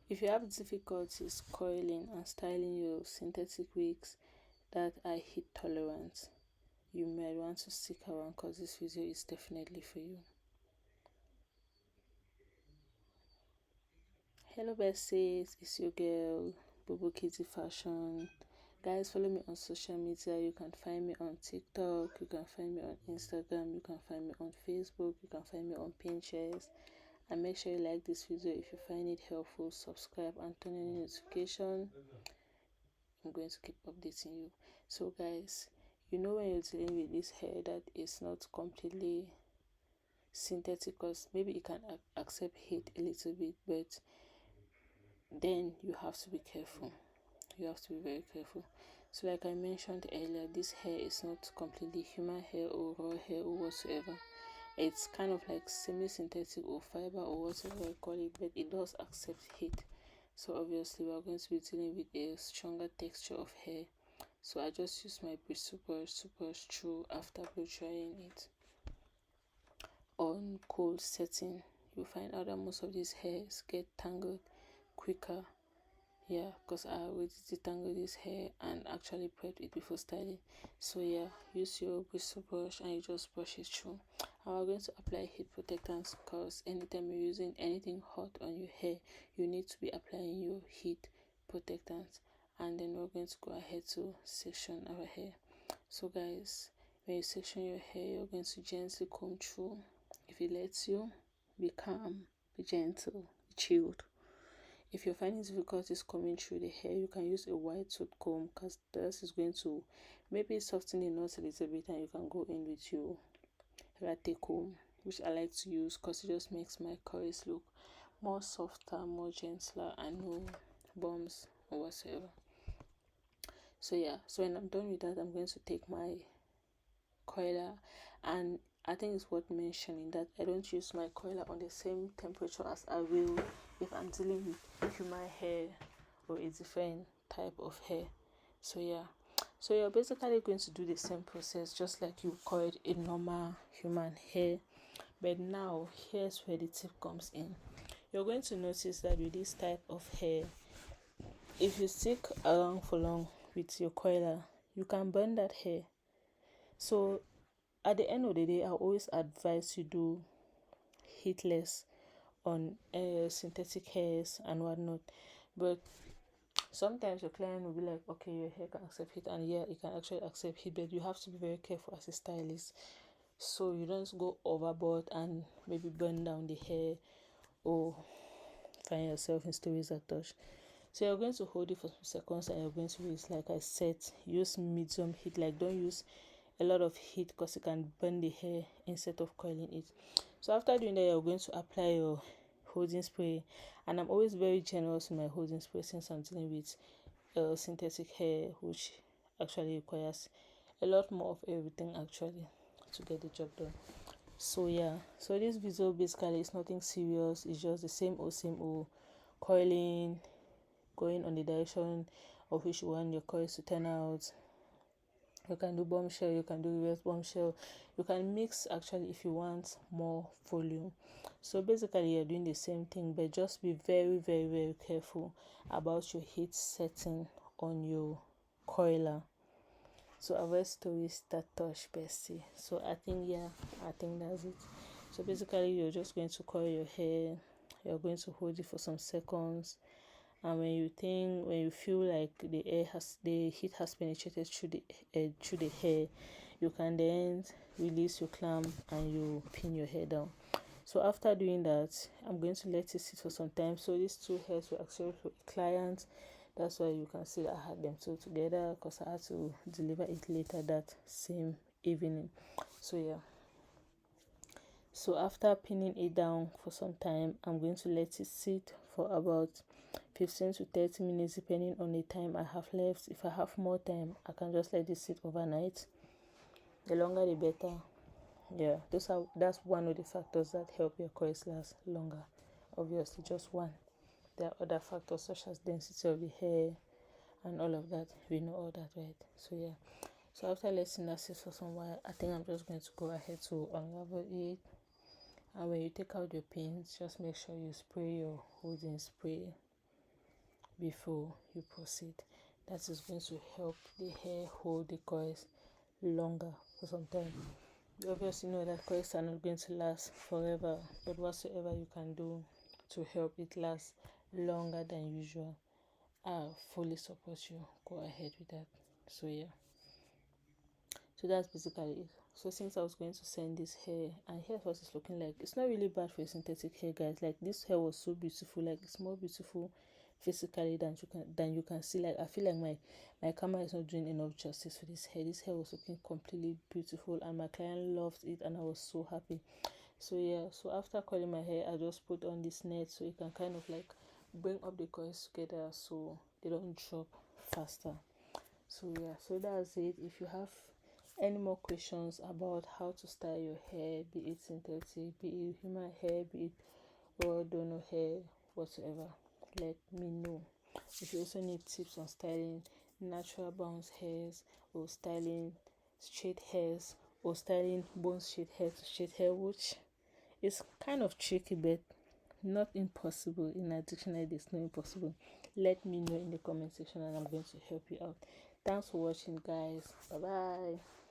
If you have difficulties coiling and styling your synthetic wigs that are heat tolerant, you might want to stick around because this video is definitely for you. Hello besties, it's your girl Bobo Kitty Fashion. Guys, follow me on social media. You can find me on TikTok, you can find me on Instagram, you can find me on Facebook, you can find me on Pinterest. And make sure you like this video. If you find it helpful, subscribe and turn on the notification. I'm going to keep updating you. So guys, you know when you're dealing with this hair that is not completely synthetic, because maybe it can accept heat a little bit, but then you have to be careful. You have to be very careful. So like I mentioned earlier, this hair is not completely human hair or raw hair or whatsoever. It's kind of like semi-synthetic or fiber or whatever you call it, but it does accept heat. So obviously we are going to be dealing with a stronger texture of hair. So I just use my bristle brush to brush through after blow drying it on cold setting. You'll find out that most of these hairs get tangled quicker. Yeah, because I already detangle this hair and actually prep it before styling. So yeah, use your bristle brush and you just brush it through. And we're going to apply heat protectants, because anytime you're using anything hot on your hair, you need to be applying your heat protectant. And then we're going to go ahead to section our hair. So guys, when you section your hair, you're going to gently comb through. If it lets you, be calm, be gentle, be chilled. If you're finding difficulties coming through the hair, you can use a wide tooth comb, because this is going to maybe soften the knots a little bit, and you can go in with your latte comb, which I like to use because it just makes my curls look more softer, more gentler, and no bumps or whatsoever. So yeah, so when I'm done with that, I'm going to take my coiler, and I think it's worth mentioning that I don't use my coiler on the same temperature as I will if I'm dealing with human hair or a different type of hair. So yeah, so you're basically going to do the same process just like you coiled a normal human hair, but now here's where the tip comes in. You're going to notice that with this type of hair, if you stick around for long with your coiler, you can burn that hair. So at the end of the day, I always advise you do heatless on synthetic hairs and whatnot. But sometimes your client will be like, okay, your hair can accept heat, and yeah, it can actually accept heat, but you have to be very careful as a stylist, so you don't go overboard and maybe burn down the hair or find yourself in stories that touch. So you're going to hold it for some seconds, and you're going to use, like I said, use medium heat. Like, don't use a lot of heat because it can burn the hair instead of coiling it. So after doing that, you're going to apply your holding spray, and I'm always very generous with my holding spray since I'm dealing with synthetic hair, which actually requires a lot more of everything actually to get the job done. So yeah, so this video basically is nothing serious. It's just the same old coiling, going on the direction of which you want your coils to turn out. You can do bombshell, you can do reverse bombshell, you can mix actually if you want more volume. So basically you're doing the same thing, but just be very careful about your heat setting on your coiler. So avoid stories that touch, bestie. So I think that's it. So basically you're just going to coil your hair, you're going to hold it for some seconds, and when you feel like the heat has penetrated through the hair, you can then release your clamp and you pin your hair down. So after doing that, I'm going to let it sit for some time. So these two hairs were actually for a client, that's why you can see that I had them two together, because I had to deliver it later that same evening. So yeah, so after pinning it down for some time, I'm going to let it sit for about 15 to 30 minutes depending on the time I have left. If I have more time, I can just let it sit overnight. The longer the better. Yeah, that's one of the factors that help your coils last longer. Obviously, just one. There are other factors such as density of the hair and all of that. We know all that, right? So yeah, so after letting that sit for some while, I think I'm just going to go ahead to unravel it. And when you take out your pins, just make sure you spray your holding spray before you proceed. That is going to help the hair hold the coils longer for some time. You obviously know that coils are not going to last forever, but whatsoever you can do to help it last longer than usual, I fully support you. Go ahead with that. So yeah, so that's basically it. So since I was going to send this hair, and here's what it's looking like. It's not really bad for a synthetic hair, guys. Like, this hair was so beautiful. Like, it's more beautiful physically than you can see. Like, I feel like my camera is not doing enough justice for this hair. This hair was looking completely beautiful, and my client loved it, and I was so happy. So yeah, so after curling my hair, I just put on this net so it can kind of like bring up the coils together so they don't drop faster. So yeah, so that's it. If you have any more questions about how to style your hair, be it synthetic, be it human hair, be it raw donor hair, whatsoever, let me know. If you also need tips on styling natural bounce hairs, or styling straight hairs, or styling bone straight hair to straight hair, which is kind of tricky but not impossible. In a dictionary there's no impossible. Let me know in the comment section and I'm going to help you out. Thanks for watching, guys. Bye bye.